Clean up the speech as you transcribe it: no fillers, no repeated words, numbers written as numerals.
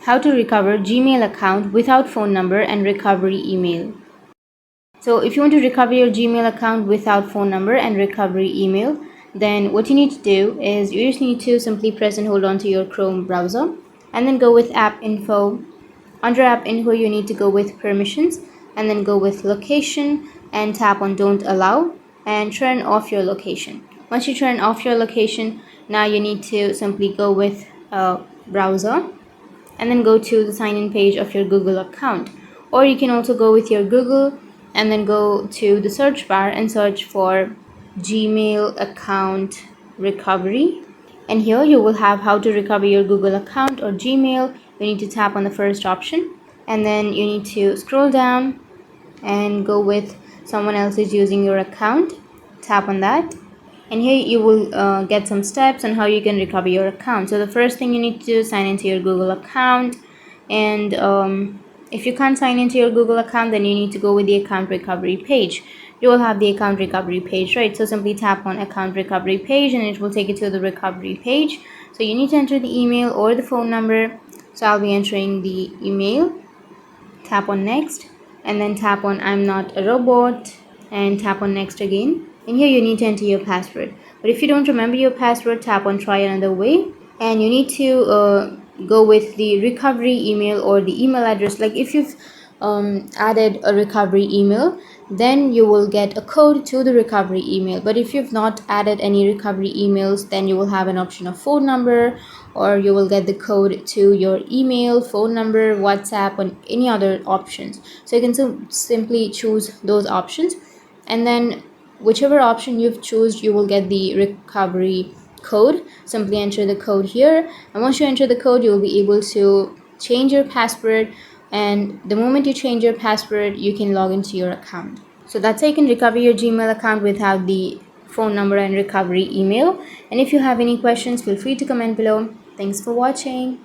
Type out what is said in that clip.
how to recover Gmail account without phone number and recovery email. So if you want to recover your Gmail account without phone number and recovery email, then what you need to do is you just need to simply press and hold on to your Chrome browser and then go with app info. Under app info, you need to go with permissions and then go with location and tap on don't allow and turn off your location. Once you turn off your location, now you need to simply go with browser and then go to the sign in page of your Google account, or you can also go with your Google and then go to the search bar and search for Gmail account recovery, and here you will have how to recover your Google account or Gmail. You need to tap on the first option and then you need to scroll down and go with someone else is using your account. Tap on that, and here you will get some steps on how you can recover your account. So the first thing you need to do is sign into your Google account, and if you can't sign into your Google account, then you need to go with the account recovery page. You will have the account recovery page, right? So simply tap on account recovery page and it will take you to the recovery page. So you need to enter the email or the phone number. So I'll be entering the email. Tap on next and then tap on I'm not a robot and tap on next again. And here you need to enter your password. But if you don't remember your password, tap on try another way, and you need to go with the recovery email or the email address. Like if you've added a recovery email, then you will get a code to the recovery email. But if you've not added any recovery emails, then you will have an option of phone number, or you will get the code to your email, phone number, WhatsApp, and any other options. So you can simply choose those options, and then whichever option you've chosen, you will get the recovery code. Simply enter the code here, and once you enter the code, you will be able to change your password, and the moment you change your password, you can log into your account. So that's how you can recover your Gmail account without the phone number and recovery email. And if you have any questions, feel free to comment below. Thanks for watching.